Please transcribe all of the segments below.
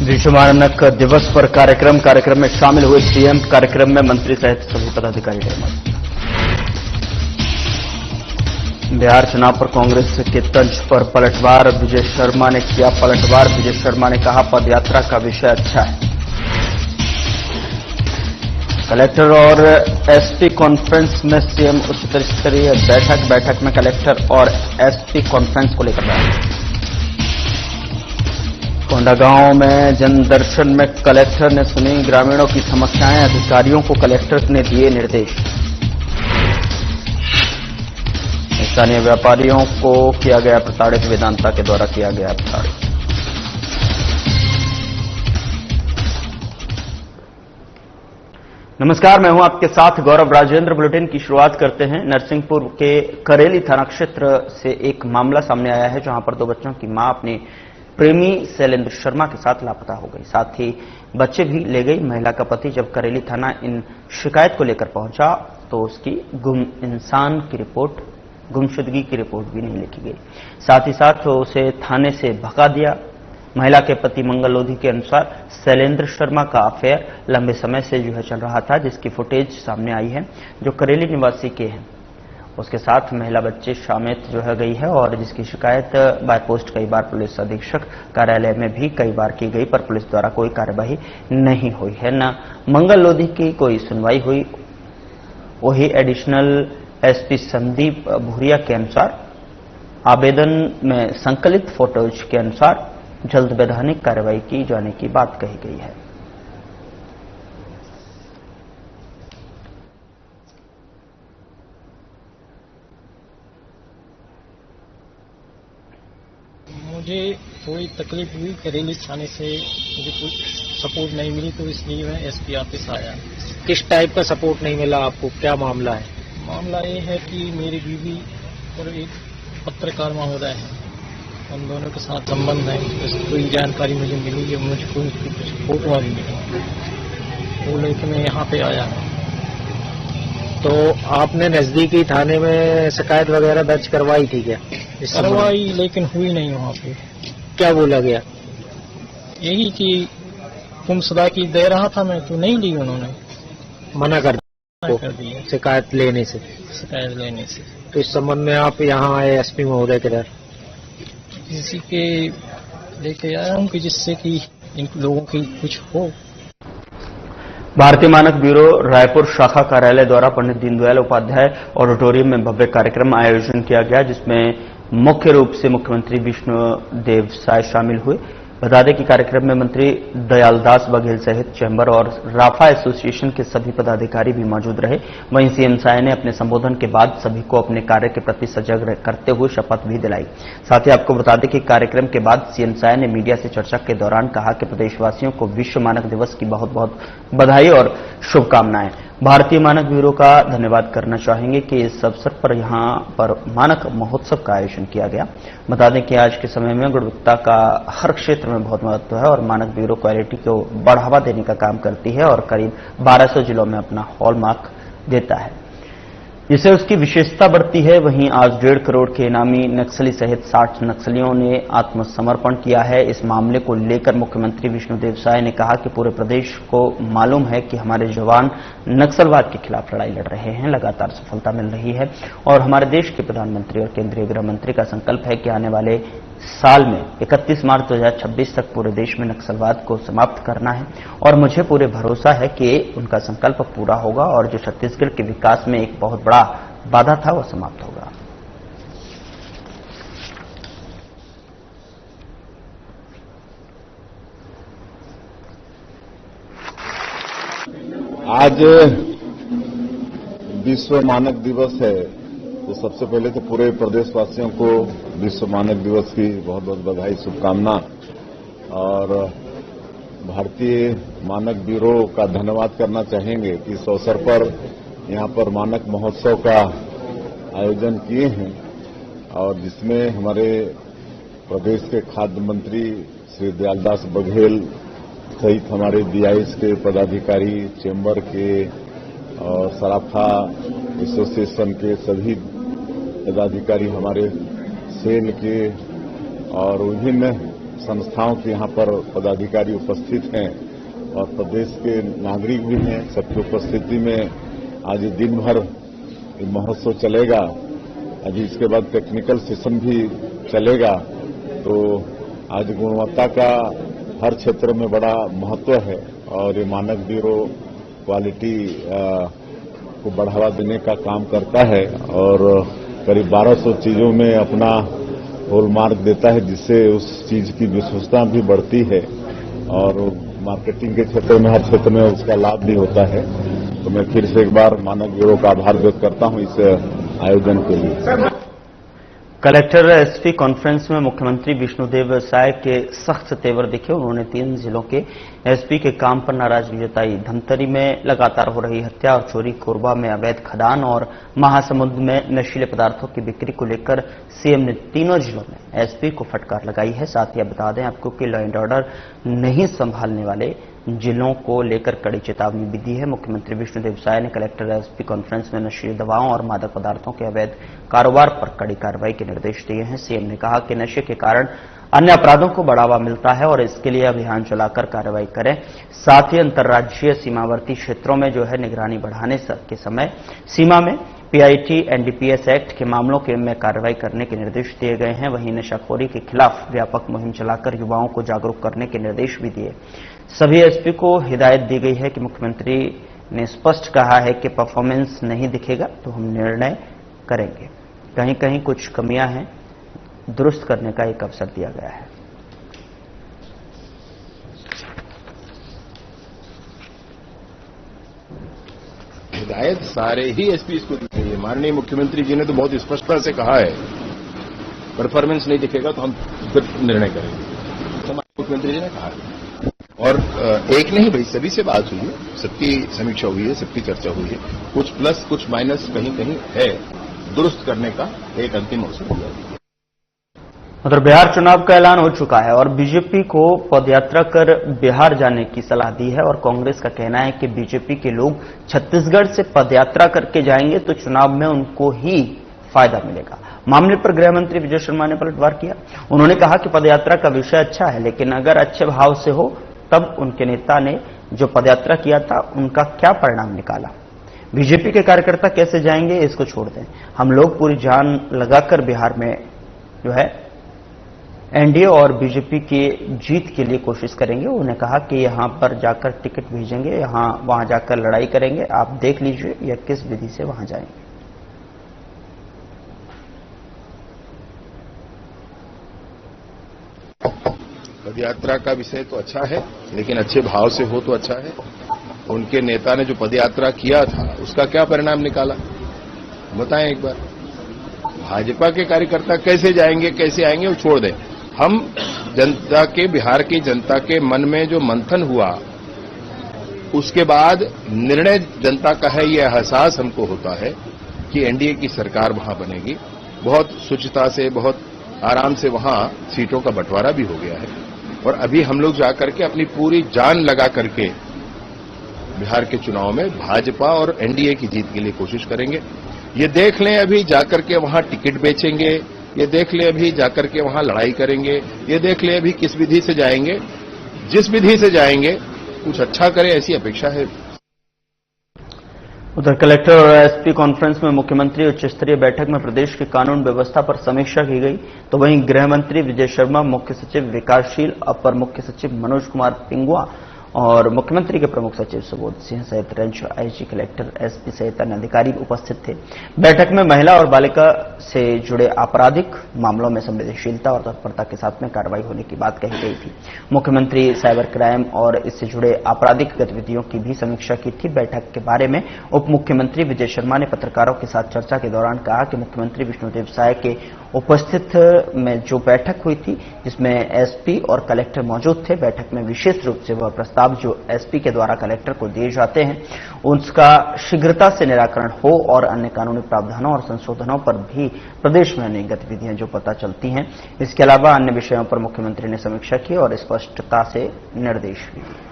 विश्व मानक दिवस पर कार्यक्रम में शामिल हुए सीएम। कार्यक्रम में मंत्री सहित सभी पदाधिकारी मौजूद। बिहार चुनाव पर कांग्रेस के तंज पर पलटवार, विजय शर्मा ने किया पलटवार। विजय शर्मा ने कहा, पदयात्रा का विषय अच्छा है। कलेक्टर और एसपी कॉन्फ्रेंस में सीएम उच्च स्तरीय बैठक में कलेक्टर और एसपी कॉन्फ्रेंस को लेकर बैठक। कोंडागांव में जनदर्शन में कलेक्टर ने सुनी ग्रामीणों की समस्याएं। अधिकारियों को कलेक्टर ने दिए निर्देश। स्थानीय व्यापारियों को किया गया प्रताड़ित, वेदांता के द्वारा किया गया प्रताड़ित। नमस्कार, मैं हूं आपके साथ गौरव राजेंद्र। बुलेटिन की शुरुआत करते हैं। नरसिंहपुर के करेली थाना क्षेत्र से एक मामला सामने आया है, जहां पर 2 बच्चों की मां अपने प्रेमी शैलेंद्र शर्मा के साथ लापता हो गई, साथ ही बच्चे भी ले गई। महिला का पति जब करेली थाना इन शिकायत को लेकर पहुंचा तो उसकी गुमशुदगी की रिपोर्ट भी नहीं लिखी गई। साथ ही साथ उसे थाने से भगा दिया। महिला के पति मंगल लोधी के अनुसार शैलेंद्र शर्मा का अफेयर लंबे समय से चल रहा था, जिसकी फुटेज सामने आई है, जो करेली निवासी के हैं। उसके साथ महिला बच्चे समेत गई है और जिसकी शिकायत बाय पोस्ट कई बार पुलिस अधीक्षक कार्यालय में भी कई बार की गई, पर पुलिस द्वारा कोई कार्यवाही नहीं हुई है, न मंगल लोधी की कोई सुनवाई हुई। वही एडिशनल एसपी संदीप भूरिया के अनुसार आवेदन में संकलित फोटोज के अनुसार जल्द वैधानिक कार्रवाई की जाने की बात कही गई है। मुझे थोड़ी तकलीफ हुई, करेली थाने से मुझे कोई सपोर्ट नहीं मिली, तो इसलिए मैं एसपी ऑफिस आया। किस टाइप का सपोर्ट नहीं मिला आपको? क्या मामला है? मामला ये है कि मेरी बीवी और एक पत्रकार महोदय है, उन दोनों के साथ संबंध है। तो कोई जानकारी मुझे मिली है, मुझे कोई कुछ फोटो भी मिली, वो लेकर मैं यहाँ पे आया। तो आपने नजदीकी थाने में शिकायत वगैरह दर्ज करवाई थी क्या? करवाई, लेकिन हुई नहीं। वहाँ पे क्या बोला गया? यही कि तुम सदा की दे रहा था मैं, तो नहीं ली। उन्होंने मना कर दिया शिकायत लेने से। तो इस संबंध में आप यहाँ आए एसपी महोदय के दर? किसी के लेके आया हूँ कि जिससे कि इन लोगों की कुछ हो। भारतीय मानक ब्यूरो रायपुर शाखा कार्यालय द्वारा पंडित दीनदयाल उपाध्याय ऑडिटोरियम में भव्य कार्यक्रम आयोजन किया गया, जिसमें मुख्य रूप से मुख्यमंत्री विष्णुदेव साय शामिल हुए। बता दें कि कार्यक्रम में मंत्री दयालदास बघेल सहित चैम्बर और राफा एसोसिएशन के सभी पदाधिकारी भी मौजूद रहे। वहीं सीएम साय ने अपने संबोधन के बाद सभी को अपने कार्य के प्रति सजग करते हुए शपथ भी दिलाई। साथ ही आपको बता दें कि कार्यक्रम के बाद सीएम साय ने मीडिया से चर्चा के दौरान कहा कि प्रदेशवासियों को विश्व मानक दिवस की बहुत बहुत बधाई और शुभकामनाएं। भारतीय मानक ब्यूरो का धन्यवाद करना चाहेंगे कि इस अवसर पर यहां पर मानक महोत्सव का आयोजन किया गया। बता दें कि आज के समय में गुणवत्ता का हर क्षेत्र में बहुत महत्व है और मानक ब्यूरो क्वालिटी को बढ़ावा देने का काम करती है और करीब 1200 जिलों में अपना हॉलमार्क देता है, जिससे उसकी विशेषता बढ़ती है। वहीं आज 1.5 करोड़ के इनामी नक्सली सहित 60 नक्सलियों ने आत्मसमर्पण किया है। इस मामले को लेकर मुख्यमंत्री विष्णुदेव साय ने कहा कि पूरे प्रदेश को मालूम है कि हमारे जवान नक्सलवाद के खिलाफ लड़ाई लड़ रहे हैं, लगातार सफलता मिल रही है और हमारे देश के प्रधानमंत्री और केंद्रीय गृह मंत्री का संकल्प है कि आने वाले साल में 31 मार्च 2026 तक पूरे देश में नक्सलवाद को समाप्त करना है और मुझे पूरे भरोसा है कि उनका संकल्प पूरा होगा और जो छत्तीसगढ़ के विकास में एक बहुत बड़ा बाधा था वो समाप्त होगा। आज विश्व मानक दिवस है, तो सबसे पहले तो पूरे प्रदेशवासियों को विश्व मानक दिवस की बहुत बहुत बधाई, शुभकामना। और भारतीय मानक ब्यूरो का धन्यवाद करना चाहेंगे कि इस अवसर पर यहाँ पर मानक महोत्सव का आयोजन किए हैं और जिसमें हमारे प्रदेश के खाद्य मंत्री श्री दयालदास बघेल सहित हमारे बीआईएस के पदाधिकारी, चैम्बर के और सराफा एसोसिएशन के सभी पदाधिकारी, हमारे सेल के और विभिन्न संस्थाओं के यहाँ पर पदाधिकारी उपस्थित हैं और प्रदेश के नागरिक भी हैं। सबकी उपस्थिति में आज दिन भर ये महोत्सव चलेगा। अभी इसके बाद टेक्निकल सेशन भी चलेगा। तो आज गुणवत्ता का हर क्षेत्र में बड़ा महत्व है और ये मानक ब्यूरो क्वालिटी को बढ़ावा देने का काम करता है और करीब 1200 चीजों में अपना हॉलमार्क देता है, जिससे उस चीज की विश्वसनीयता भी बढ़ती है और मार्केटिंग के क्षेत्र में हर क्षेत्र में उसका लाभ भी होता है। तो मैं फिर से एक बार मानक ब्यूरो का आभार व्यक्त करता हूं इस आयोजन के लिए। कलेक्टर एसपी कॉन्फ्रेंस में मुख्यमंत्री विष्णुदेव साय के सख्त तेवर दिखे। उन्होंने 3 जिलों के एसपी के काम पर नाराजगी जताई। धमतरी में लगातार हो रही हत्या और चोरी, कोरबा में अवैध खदान और महासमुंद में नशीले पदार्थों की बिक्री को लेकर सीएम ने तीनों जिलों में एसपी को फटकार लगाई है। साथ ही बता दें आपको कि लॉ एंड ऑर्डर नहीं संभालने वाले जिलों को लेकर कड़ी चेतावनी भी दी है। मुख्यमंत्री विष्णुदेव साय ने कलेक्टर एसपी कॉन्फ्रेंस में नशीली दवाओं और मादक पदार्थों के अवैध कारोबार पर कड़ी कार्रवाई के निर्देश दिए हैं। सीएम ने कहा कि नशे के कारण अन्य अपराधों को बढ़ावा मिलता है और इसके लिए अभियान चलाकर कार्रवाई करें। साथ ही अंतर्राज्यीय सीमावर्ती क्षेत्रों में जो है निगरानी बढ़ाने के समय सीमा में पीआईटी एनडीपीएस एक्ट के मामलों में कार्रवाई करने के निर्देश दिए गए हैं। वहीं नशाखोरी के खिलाफ व्यापक मुहिम चलाकर युवाओं को जागरूक करने के निर्देश भी दिए। सभी एसपी को हिदायत दी गई है कि मुख्यमंत्री ने स्पष्ट कहा है कि परफॉर्मेंस नहीं दिखेगा तो हम निर्णय करेंगे। कहीं कहीं कुछ कमियां हैं, दुरुस्त करने का एक अवसर दिया गया है। हिदायत सारे ही एसपी को दी गई है। माननीय मुख्यमंत्री जी ने तो बहुत स्पष्टता से कहा है परफॉर्मेंस नहीं दिखेगा तो हम फिर निर्णय करेंगे। तो मुख्यमंत्री जी ने कहा और एक नहीं भाई सभी से बात हुई है, सबकी समीक्षा हुई है, सबकी चर्चा हुई है। कुछ प्लस कुछ माइनस कहीं कहीं है, दुरुस्त करने का एक अंतिम अवसर दिया है। उधर बिहार चुनाव का ऐलान हो चुका है और बीजेपी को पदयात्रा कर बिहार जाने की सलाह दी है और कांग्रेस का कहना है कि बीजेपी के लोग छत्तीसगढ़ से पदयात्रा करके जाएंगे तो चुनाव में उनको ही फायदा मिलेगा। मामले पर गृह मंत्री विजय शर्मा ने पलटवार किया। उन्होंने कहा कि पदयात्रा का विषय अच्छा है, लेकिन अगर अच्छे भाव से हो तब उनके नेता ने जो पदयात्रा किया था उनका क्या परिणाम निकाला। बीजेपी के कार्यकर्ता कैसे जाएंगे इसको छोड़ दें, हम लोग पूरी जान लगाकर बिहार में जो है एनडीए और बीजेपी की जीत के लिए कोशिश करेंगे। उन्होंने कहा कि यहां पर जाकर टिकट भेजेंगे, वहां जाकर लड़ाई करेंगे। आप देख लीजिए या किस विधि से वहां जाएंगे। पदयात्रा का विषय तो अच्छा है, लेकिन अच्छे भाव से हो तो अच्छा है। उनके नेता ने जो पदयात्रा किया था उसका क्या परिणाम निकाला बताएं एक बार। भाजपा के कार्यकर्ता कैसे जाएंगे कैसे आएंगे वो छोड़ दें। हम जनता के, बिहार की जनता के मन में जो मंथन हुआ उसके बाद निर्णय जनता का है, यह एहसास हमको होता है कि एनडीए की सरकार वहां बनेगी। बहुत शुचिता से, बहुत आराम से वहां सीटों का बंटवारा भी हो गया है और अभी हम लोग जाकर के अपनी पूरी जान लगा करके बिहार के चुनाव में भाजपा और एनडीए की जीत के लिए कोशिश करेंगे। ये देख लें अभी जाकर के वहां टिकट बेचेंगे, ये देख लें अभी जाकर के वहां लड़ाई करेंगे, ये देख लें अभी किस विधि से जाएंगे। जिस विधि से जाएंगे कुछ अच्छा करें ऐसी अपेक्षा है। उधर कलेक्टर और एसपी कॉन्फ्रेंस में मुख्यमंत्री उच्च स्तरीय बैठक में प्रदेश की कानून व्यवस्था पर समीक्षा की गई। तो वहीं गृह मंत्री विजय शर्मा, मुख्य सचिव विकासशील, अपर मुख्य सचिव मनोज कुमार पिंगुआ और मुख्यमंत्री के प्रमुख सचिव सुबोध सिंह सहित रेंज आईजी, कलेक्टर, एसपी सहित अन्य अधिकारी उपस्थित थे। बैठक में महिला और बालिका से जुड़े आपराधिक मामलों में संवेदनशीलता और तत्परता के साथ में कार्रवाई होने की बात कही गई थी। मुख्यमंत्री साइबर क्राइम और इससे जुड़े आपराधिक गतिविधियों की भी समीक्षा की थी। बैठक के बारे में उप मुख्यमंत्री विजय शर्मा ने पत्रकारों के साथ चर्चा के दौरान कहा कि मुख्यमंत्री विष्णुदेव साय के उपस्थित में जो बैठक हुई थी जिसमें एसपी और कलेक्टर मौजूद थे, बैठक में विशेष रूप से वह प्रस्ताव जो एसपी के द्वारा कलेक्टर को दिए जाते हैं उसका शीघ्रता से निराकरण हो और अन्य कानूनी प्रावधानों और संशोधनों पर भी प्रदेश में अनेक गतिविधियां जो पता चलती हैं। इसके अलावा अन्य विषयों पर मुख्यमंत्री ने समीक्षा की और स्पष्टता से निर्देश भी दिए।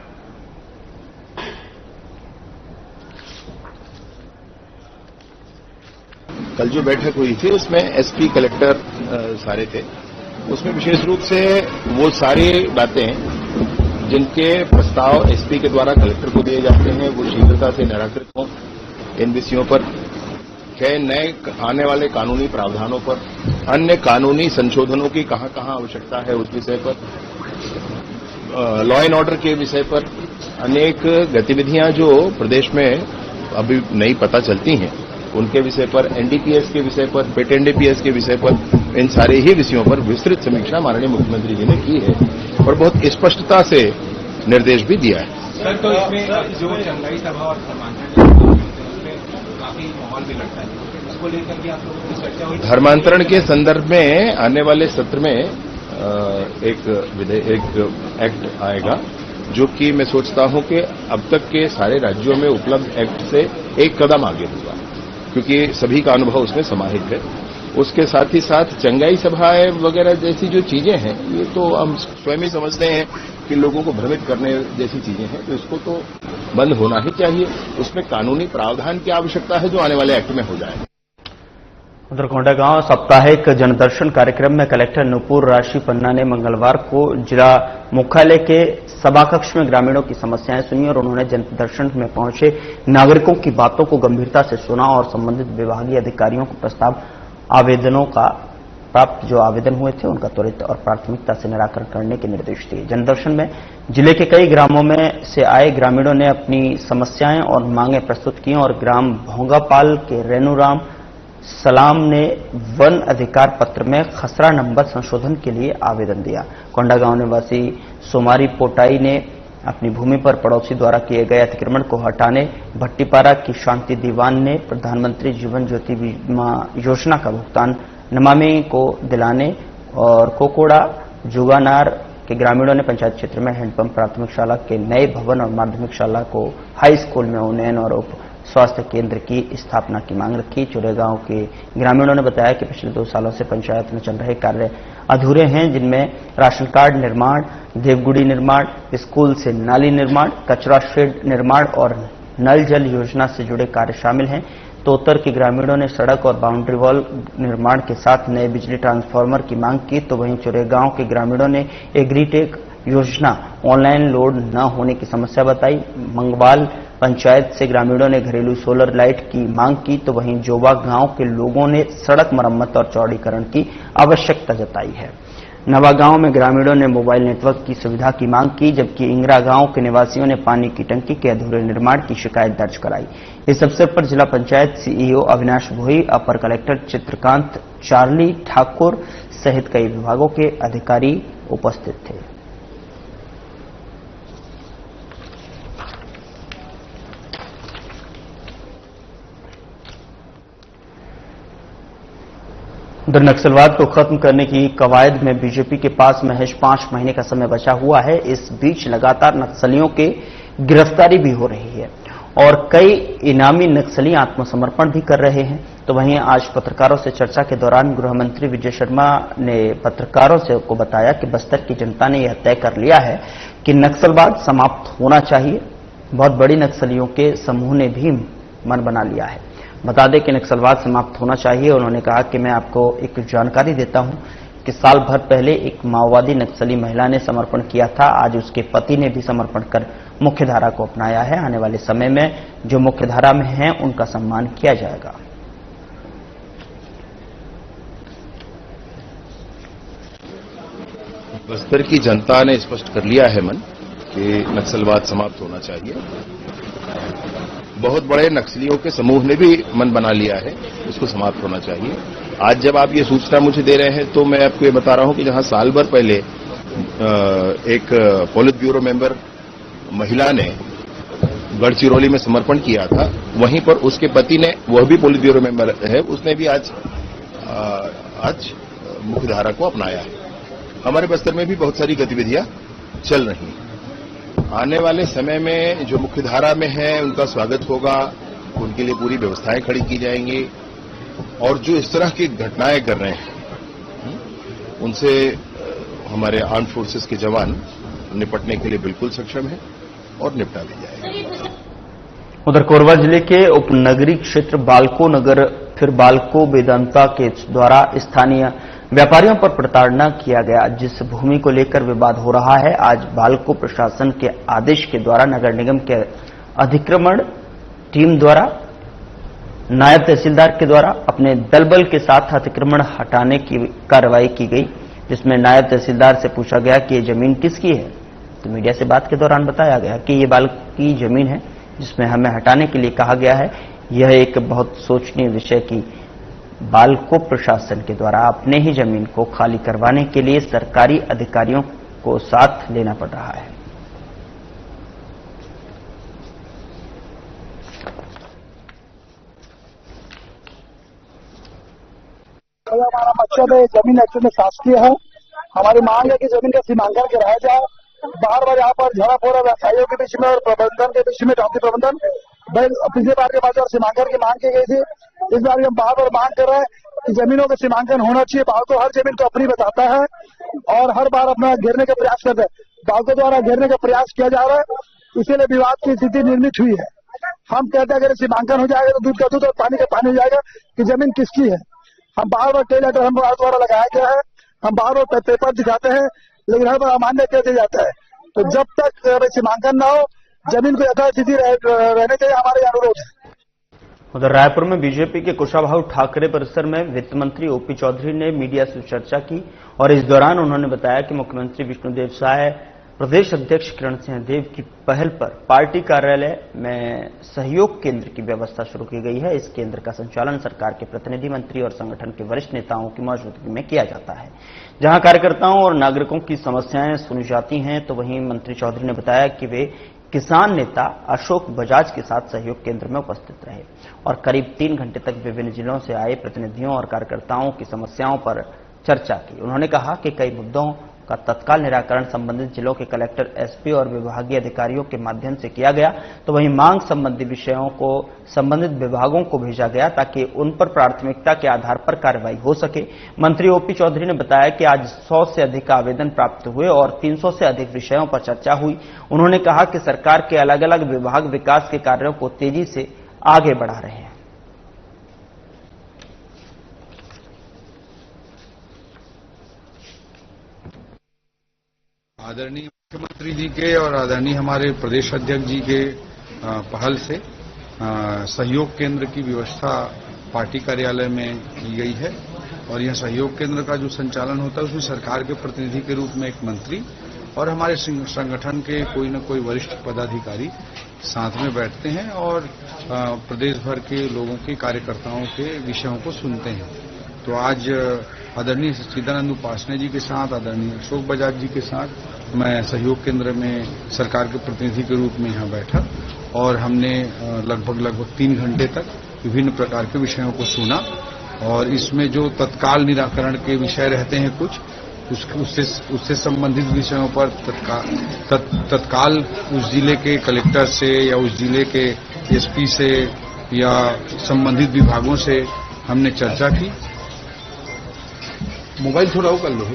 कल जो बैठक हुई थी उसमें एसपी, कलेक्टर सारे थे उसमें विशेष रूप से वो सारी बातें जिनके प्रस्ताव एसपी के द्वारा कलेक्टर को दिए जाते हैं वो शीघ्रता से निराकृत हों। इन विषयों पर कई नए आने वाले कानूनी प्रावधानों पर, अन्य कानूनी संशोधनों की कहां कहां आवश्यकता है उस विषय पर, लॉ एंड ऑर्डर के विषय पर अनेक गतिविधियां जो प्रदेश में अभी नई पता चलती हैं उनके विषय पर, एनडीपीएस के विषय पर, पेट एनडीपीएस के विषय पर, इन सारे ही विषयों पर विस्तृत समीक्षा माननीय मुख्यमंत्री जी ने की है और बहुत स्पष्टता से निर्देश भी दिया है। सर, तो इसमें जो चंगाई सभा और धर्मांतरण काफी माहौल भी लगता है, उसको लेकर के आप लोगों की चर्चा हुई? धर्मांतरण के संदर्भ में आने वाले सत्र में एक एक्ट आएगा जो कि मैं सोचता हूं कि अब तक के सारे राज्यों में उपलब्ध एक्ट से एक कदम आगे होगा, क्योंकि सभी का अनुभव उसमें समाहित है। उसके साथ ही साथ चंगाई सभाएं वगैरह जैसी जो चीजें हैं ये तो हम स्वयं ही समझते हैं कि लोगों को भ्रमित करने जैसी चीजें हैं, तो इसको तो बंद होना ही चाहिए। उसमें कानूनी प्रावधान की आवश्यकता है जो आने वाले एक्ट में हो जाएगा। उधर कोंडागांव साप्ताहिक जनदर्शन कार्यक्रम में कलेक्टर नुपुर राशि पन्ना ने मंगलवार को जिला मुख्यालय के सभाकक्ष में ग्रामीणों की समस्याएं सुनी और उन्होंने जनदर्शन में पहुंचे नागरिकों की बातों को गंभीरता से सुना और संबंधित विभागीय अधिकारियों को प्रस्ताव आवेदनों का प्राप्त जो आवेदन हुए थे उनका त्वरित और प्राथमिकता से निराकरण करने के निर्देश दिए। जनदर्शन में जिले के कई ग्रामों में से आए ग्रामीणों ने अपनी समस्याएं और मांगे प्रस्तुत की और ग्राम भोंगापाल के रेणुराम सलाम ने वन अधिकार पत्र में खसरा नंबर संशोधन के लिए आवेदन दिया। कोंडागांव निवासी सोमारी पोटाई ने अपनी भूमि पर पड़ोसी द्वारा किए गए अतिक्रमण को हटाने, भट्टीपारा की शांति दीवान ने प्रधानमंत्री जीवन ज्योति बीमा योजना का भुगतान नमामि को दिलाने और कोकोड़ा जुगानार के ग्रामीणों ने पंचायत क्षेत्र में हैंडपंप प्राथमिक शाला के नए भवन और माध्यमिक शाला को हाई स्कूल में उन्नयन और उप स्वास्थ्य केंद्र की स्थापना की मांग रखी। चुरेगांव के ग्रामीणों ने बताया कि पिछले 2 सालों से पंचायत में चल रहे कार्य अधूरे हैं, जिनमें राशन कार्ड निर्माण, देवगुड़ी निर्माण, स्कूल से नाली निर्माण, कचरा शेड निर्माण और नल जल योजना से जुड़े कार्य शामिल हैं। तो उत्तर के ग्रामीणों ने सड़क और बाउंड्री वॉल निर्माण के साथ नए बिजली ट्रांसफार्मर की मांग की, तो वहीं चुरेगांव के ग्रामीणों ने एग्रीटेक योजना ऑनलाइन लोड न होने की समस्या बताई। मंगवाल पंचायत से ग्रामीणों ने घरेलू सोलर लाइट की मांग की, तो वहीं जोबा गांव के लोगों ने सड़क मरम्मत और चौड़ीकरण की आवश्यकता जताई है। नवागांव में ग्रामीणों ने मोबाइल नेटवर्क की सुविधा की मांग की, जबकि इंगरा गांव के निवासियों ने पानी की टंकी के अधूरे निर्माण की शिकायत दर्ज कराई। इस अवसर पर जिला पंचायत सीईओ अविनाश भोई, अपर कलेक्टर चित्रकांत चार्ली ठाकुर सहित कई विभागों के अधिकारी उपस्थित थे। उधर नक्सलवाद को खत्म करने की कवायद में बीजेपी के पास महज 5 महीने का समय बचा हुआ है। इस बीच लगातार नक्सलियों के गिरफ्तारी भी हो रही है और कई इनामी नक्सली आत्मसमर्पण भी कर रहे हैं। तो वहीं आज पत्रकारों से चर्चा के दौरान गृह मंत्री विजय शर्मा ने पत्रकारों से को बताया कि बस्तर की जनता ने यह तय कर लिया है कि नक्सलवाद समाप्त होना चाहिए। बहुत बड़ी नक्सलियों के समूह ने भी मन बना लिया है। बता दें कि नक्सलवाद समाप्त होना चाहिए। उन्होंने कहा कि मैं आपको एक जानकारी देता हूं कि साल भर पहले एक माओवादी नक्सली महिला ने समर्पण किया था। आज उसके पति ने भी समर्पण कर मुख्यधारा को अपनाया है। आने वाले समय में जो मुख्यधारा में हैं उनका सम्मान किया जाएगा। बस्तर की जनता ने स्पष्ट कर लिया है मन कि नक्सलवाद समाप्त होना चाहिए। बहुत बड़े नक्सलियों के समूह ने भी मन बना लिया है, इसको समाप्त होना चाहिए। आज जब आप ये सूचना मुझे दे रहे हैं तो मैं आपको ये बता रहा हूं कि जहां साल भर पहले एक पोलित ब्यूरो मेंबर महिला ने गढ़चिरौली में समर्पण किया था, वहीं पर उसके पति ने, वह भी पोलित ब्यूरो मेंबर है, उसने भी आज मुख्यधारा को अपनाया है। हमारे बस्तर में भी बहुत सारी गतिविधियां चल रही हैं। आने वाले समय में जो मुख्यधारा में है उनका स्वागत होगा, उनके लिए पूरी व्यवस्थाएं खड़ी की जाएंगी और जो इस तरह की घटनाएं कर रहे हैं उनसे हमारे आर्म्ड फोर्सेस के जवान निपटने के लिए बिल्कुल सक्षम है और निपटा भी जाएगा। उधर कोरबा जिले के उपनगरीय क्षेत्र बालको नगर फिर बालको वेदांता के द्वारा स्थानीय व्यापारियों पर प्रताड़ना किया गया। जिस भूमि को लेकर विवाद हो रहा है, आज बालको प्रशासन के आदेश के द्वारा नगर निगम के अधिक्रमण टीम द्वारा नायब तहसीलदार के द्वारा अपने दलबल के साथ अतिक्रमण हटाने की कार्रवाई की गई, जिसमें नायब तहसीलदार से पूछा गया कि ये जमीन किसकी है। तो मीडिया से बात के दौरान बताया गया कि ये बाल की जमीन है जिसमें हमें हटाने के लिए कहा गया है। यह एक बहुत सोचनीय विषय की बालको प्रशासन के द्वारा अपने ही जमीन को खाली करवाने के लिए सरकारी अधिकारियों को साथ लेना पड़ रहा है। हमारा मकसद है, जमीन एक्चुअली शासकीय है। हमारी मांग है कि जमीन का सीमांकन कराया जाए। बार बार यहाँ पर झड़प हो रहा है व्यवसायियों के बीच में और प्रबंधन के बीच में, चौकी प्रबंधन। पिछली बार के बाद और सीमांकन की मांग की गई थी, इस बार हम बार बार मांग कर रहे हैं कि जमीनों का सीमांकन होना चाहिए। बालको हर जमीन को अपनी बताता है और हर बार अपना घेरने का प्रयास करता है। बालको द्वारा घेरने का प्रयास किया जा रहा है, इसीलिए विवाद की स्थिति निर्मित हुई है। हम कहते हैं अगर सीमांकन हो जाएगा तो दूध का दूध और पानी का पानी हो जाएगा कि जमीन किसकी है। हम बार बार कई लेटर हम द्वारा लगाया गया है, हम बार बार पेपर दिखाते हैं, लेकिन हर बार अमान्य कर दिया जाता है। तो जब तक सीमांकन न हो, जमीन को यथास्थिति रहने चाहिए, हमारे अनुरोध है। उधर रायपुर में बीजेपी के कुशाभाऊ ठाकरे परिसर में वित्त मंत्री ओपी चौधरी ने मीडिया से चर्चा की और इस दौरान उन्होंने बताया कि मुख्यमंत्री विष्णुदेव साय, प्रदेश अध्यक्ष किरण सिंह देव की पहल पर पार्टी कार्यालय में सहयोग केंद्र की व्यवस्था शुरू की गई है। इस केंद्र का संचालन सरकार के प्रतिनिधि, मंत्री और संगठन के वरिष्ठ नेताओं की मौजूदगी में किया जाता है, जहां कार्यकर्ताओं और नागरिकों की समस्याएं सुनी जाती हैं। तो वहीं मंत्री चौधरी ने बताया कि वे किसान नेता अशोक बजाज के साथ सहयोग केंद्र में उपस्थित रहे और करीब 3 घंटे तक विभिन्न जिलों से आए प्रतिनिधियों और कार्यकर्ताओं की समस्याओं पर चर्चा की। उन्होंने कहा कि कई मुद्दों का तत्काल निराकरण संबंधित जिलों के कलेक्टर, एसपी और विभागीय अधिकारियों के माध्यम से किया गया। तो वहीं मांग संबंधी विषयों को संबंधित विभागों को भेजा गया ताकि उन पर प्राथमिकता के आधार पर कार्रवाई हो सके। मंत्री ओपी चौधरी ने बताया कि आज 100 से अधिक आवेदन प्राप्त हुए और 300 से अधिक विषयों पर चर्चा हुई। उन्होंने कहा कि सरकार के अलग अलग विभाग विकास के कार्यों को तेजी से आगे बढ़ा रहे हैं। आदरणीय मुख्यमंत्री जी के और आदरणीय हमारे प्रदेश अध्यक्ष जी के पहल से सहयोग केंद्र की व्यवस्था पार्टी कार्यालय में की गई है और यह सहयोग केंद्र का जो संचालन होता है उसमें सरकार के प्रतिनिधि के रूप में एक मंत्री और हमारे संगठन के कोई न कोई वरिष्ठ पदाधिकारी साथ में बैठते हैं और प्रदेश भर के लोगों के, कार्यकर्ताओं के विषयों को सुनते हैं। तो आज आदरणीय सच्चिदानंद उपासने जी के साथ, आदरणीय अशोक बजाज जी के साथ मैं सहयोग केंद्र में सरकार के प्रतिनिधि के रूप में यहाँ बैठा और हमने लगभग 3 घंटे तक विभिन्न प्रकार के विषयों को सुना और इसमें जो तत्काल निराकरण के विषय रहते हैं कुछ, उससे संबंधित विषयों पर तत्काल उस जिले के कलेक्टर से या उस जिले के एसपी से या संबंधित विभागों से हमने चर्चा की। मोबाइल थोड़ा वो कर लो।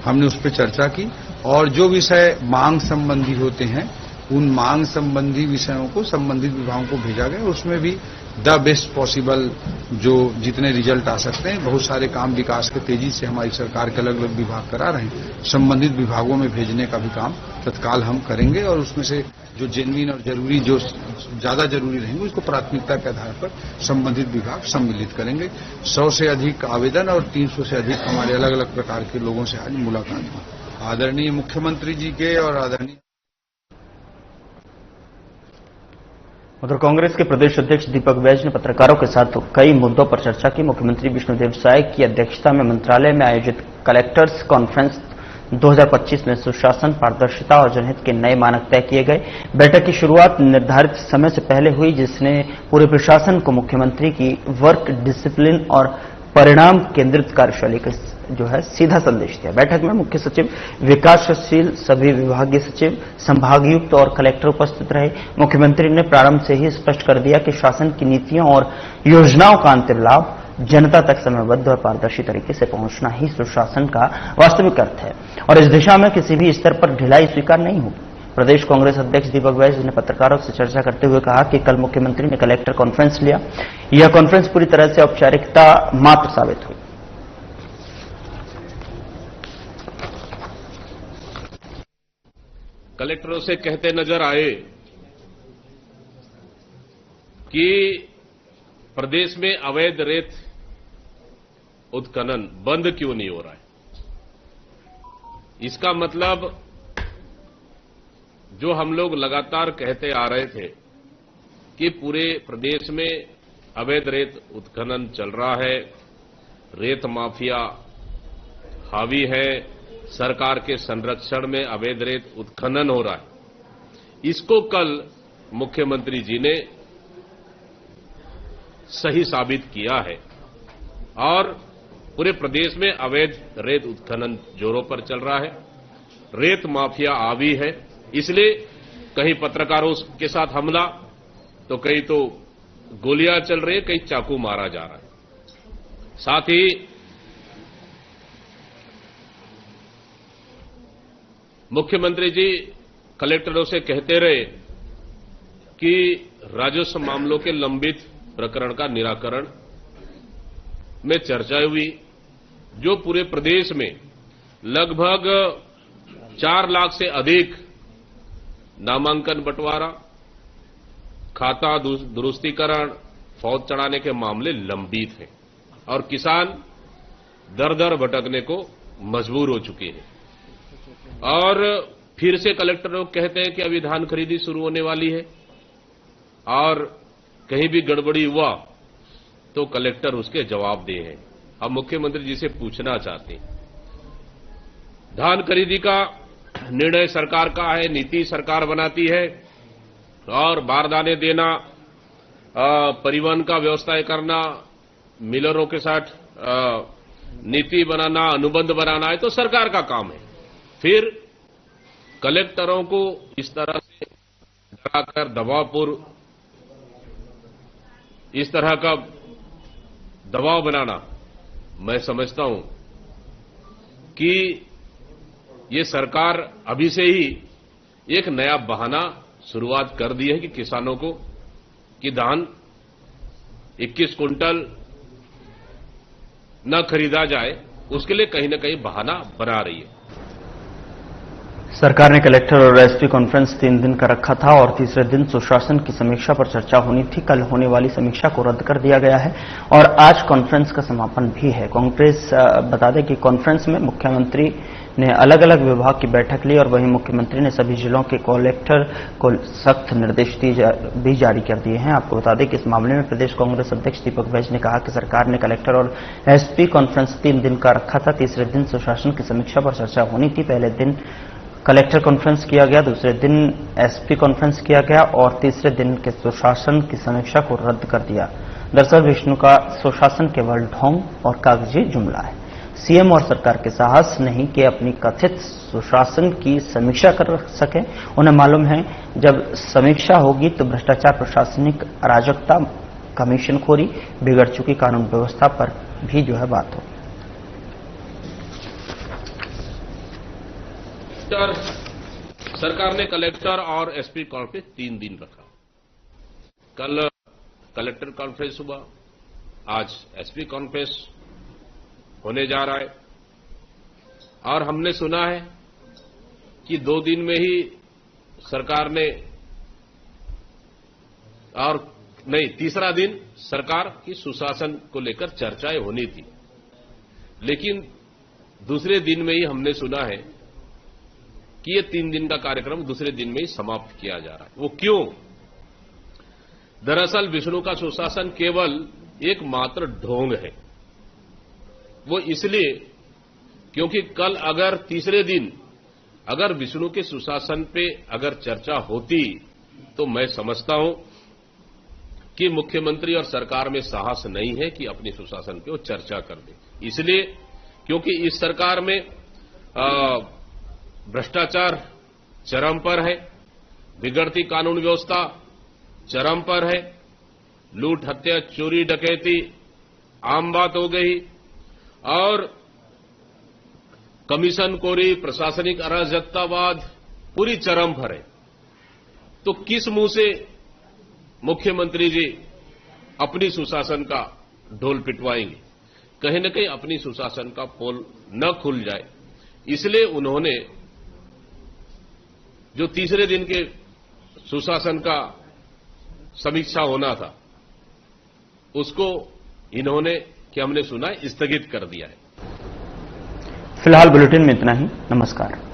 हमने उस पर चर्चा की और जो विषय मांग संबंधी होते हैं उन मांग संबंधी विषयों को संबंधित विभागों को भेजा गया। उसमें भी द बेस्ट पॉसिबल जो जितने रिजल्ट आ सकते हैं, बहुत सारे काम विकास के तेजी से हमारी सरकार के अलग अलग विभाग करा रहे हैं, संबंधित विभागों में भेजने का भी काम तत्काल हम करेंगे और उसमें से जो जेन्युइन और जरूरी, जो ज्यादा जरूरी रहेंगे उसको प्राथमिकता के आधार पर संबंधित विभाग सम्मिलित करेंगे। 100 से अधिक आवेदन और 300 से अधिक हमारे अलग अलग प्रकार के लोगों से आज मुलाकात हुई। आदरणीय मुख्यमंत्री जी के और आदरणीय उधर कांग्रेस के प्रदेश अध्यक्ष दीपक बैज ने पत्रकारों के साथ कई मुद्दों पर चर्चा की। मुख्यमंत्री विष्णुदेव साय की अध्यक्षता में मंत्रालय में आयोजित कलेक्टर्स कॉन्फ्रेंस 2025 में सुशासन, पारदर्शिता और जनहित के नए मानक तय किए गए। बैठक की शुरुआत निर्धारित समय से पहले हुई, जिसने पूरे प्रशासन को मुख्यमंत्री की वर्क डिसिप्लिन और परिणाम केंद्रित कार्यशैली का जो है सीधा संदेश दिया। बैठक में मुख्य सचिव, विकासशील सभी विभागीय सचिव, संभागायुक्त और कलेक्टर उपस्थित रहे। मुख्यमंत्री ने प्रारंभ से ही स्पष्ट कर दिया कि शासन की नीतियों और योजनाओं का अंतिम लाभ जनता तक समयबद्ध और पारदर्शी तरीके से पहुंचना ही सुशासन का वास्तविक अर्थ है और इस दिशा में किसी भी स्तर पर ढिलाई स्वीकार नहीं होगी। प्रदेश कांग्रेस अध्यक्ष दीपक बैज ने पत्रकारों से चर्चा करते हुए कहा कि कल मुख्यमंत्री ने कलेक्टर कॉन्फ्रेंस लिया। यह कॉन्फ्रेंस पूरी तरह से औपचारिकता मात्र साबित हुई। कलेक्टरों से कहते नजर आए कि प्रदेश में अवैध रेत उत्खनन बंद क्यों नहीं हो रहा है। इसका मतलब जो हम लोग लगातार कहते आ रहे थे कि पूरे प्रदेश में अवैध रेत उत्खनन चल रहा है, रेत माफिया हावी है, सरकार के संरक्षण में अवैध रेत उत्खनन हो रहा है, इसको कल मुख्यमंत्री जी ने सही साबित किया है और पूरे प्रदेश में अवैध रेत उत्खनन जोरों पर चल रहा है। रेत माफिया हावी है, इसलिए कहीं पत्रकारों के साथ हमला तो कहीं तो गोलियां चल रही है, कहीं चाकू मारा जा रहा है। साथ ही मुख्यमंत्री जी कलेक्टरों से कहते रहे कि राजस्व मामलों के लंबित प्रकरण का निराकरण में चर्चा हुई, जो पूरे प्रदेश में लगभग 4 लाख से अधिक नामांकन बंटवारा, खाता दुरुस्तीकरण, फौज चढ़ाने के मामले लंबित हैं और किसान दर दर भटकने को मजबूर हो चुके हैं। और फिर से कलेक्टर लोग कहते हैं कि अभी धान खरीदी शुरू होने वाली है और कहीं भी गड़बड़ी हुआ तो कलेक्टर उसके जवाब दे हैं। हम मुख्यमंत्री जी से पूछना चाहते हैं, धान खरीदी का निर्णय सरकार का है, नीति सरकार बनाती है और बारदाने देना, परिवहन का व्यवस्था करना, मिलरों के साथ नीति बनाना, अनुबंध बनाना है तो सरकार का काम है। फिर कलेक्टरों को इस तरह से डराकर दबावपूर्व इस तरह का दबाव बनाना, मैं समझता हूं कि ये सरकार अभी से ही एक नया बहाना शुरुआत कर दी है कि किसानों को कि धान 21 कुंटल न खरीदा जाए, उसके लिए कहीं न कहीं बहाना बना रही है। सरकार ने कलेक्टर और एसपी कॉन्फ्रेंस 3 दिन का रखा था और तीसरे दिन सुशासन की समीक्षा पर चर्चा होनी थी। कल होने वाली समीक्षा को रद्द कर दिया गया है और आज कॉन्फ्रेंस का समापन भी है। कांग्रेस बता दें कि कॉन्फ्रेंस में मुख्यमंत्री ने अलग अलग विभाग की बैठक ली और वहीं मुख्यमंत्री ने सभी जिलों के कलेक्टर को सख्त निर्देश भी जारी कर दिए हैं। आपको बता दें कि इस मामले में प्रदेश कांग्रेस अध्यक्ष दीपक बैज ने कहा कि सरकार ने कलेक्टर और एसपी कॉन्फ्रेंस 3 दिन का रखा था। तीसरे दिन सुशासन की समीक्षा पर चर्चा होनी थी। पहले दिन कलेक्टर कॉन्फ्रेंस किया गया, दूसरे दिन एसपी कॉन्फ्रेंस किया गया और तीसरे दिन के सुशासन की समीक्षा को रद्द कर दिया। दरअसल विष्णु का सुशासन केवल ढोंग और कागजी जुमला है। सीएम और सरकार के साहस नहीं कि अपनी कथित सुशासन की समीक्षा कर सके। उन्हें मालूम है जब समीक्षा होगी तो भ्रष्टाचार, प्रशासनिक अराजकता, कमीशनखोरी, बिगड़ चुकी कानून व्यवस्था पर भी जो है बात हो। सरकार ने कलेक्टर और एसपी कॉन्फ्रेंस 3 दिन रखा। कल कलेक्टर कॉन्फ्रेंस हुआ, आज एसपी कॉन्फ्रेंस होने जा रहा है और हमने सुना है कि 2 दिन में ही सरकार ने और नहीं, तीसरा दिन सरकार की सुशासन को लेकर चर्चाएं होनी थी, लेकिन दूसरे दिन में ही हमने सुना है कि ये 3 दिन का कार्यक्रम दूसरे दिन में ही समाप्त किया जा रहा है। वो क्यों? दरअसल विष्णु का सुशासन केवल एक मात्र ढोंग है। वो इसलिए क्योंकि कल अगर तीसरे दिन अगर विष्णु के सुशासन पे अगर चर्चा होती तो मैं समझता हूं कि मुख्यमंत्री और सरकार में साहस नहीं है कि अपने सुशासन पे वो चर्चा कर दे। इसलिए क्योंकि इस सरकार में भ्रष्टाचार चरम पर है, बिगड़ती कानून व्यवस्था चरम पर है, लूट, हत्या, चोरी, डकैती आम बात हो गई और कमीशनखोरी, प्रशासनिक अराजकतावाद पूरी चरम पर है। तो किस मुंह से मुख्यमंत्री जी अपनी सुशासन का ढोल पिटवाएंगे? कहीं न कहीं अपनी सुशासन का पोल न खुल जाए, इसलिए उन्होंने जो तीसरे दिन के सुशासन का समीक्षा होना था, उसको इन्होंने, कि हमने सुना है, स्थगित कर दिया है। फिलहाल बुलेटिन में इतना ही। नमस्कार।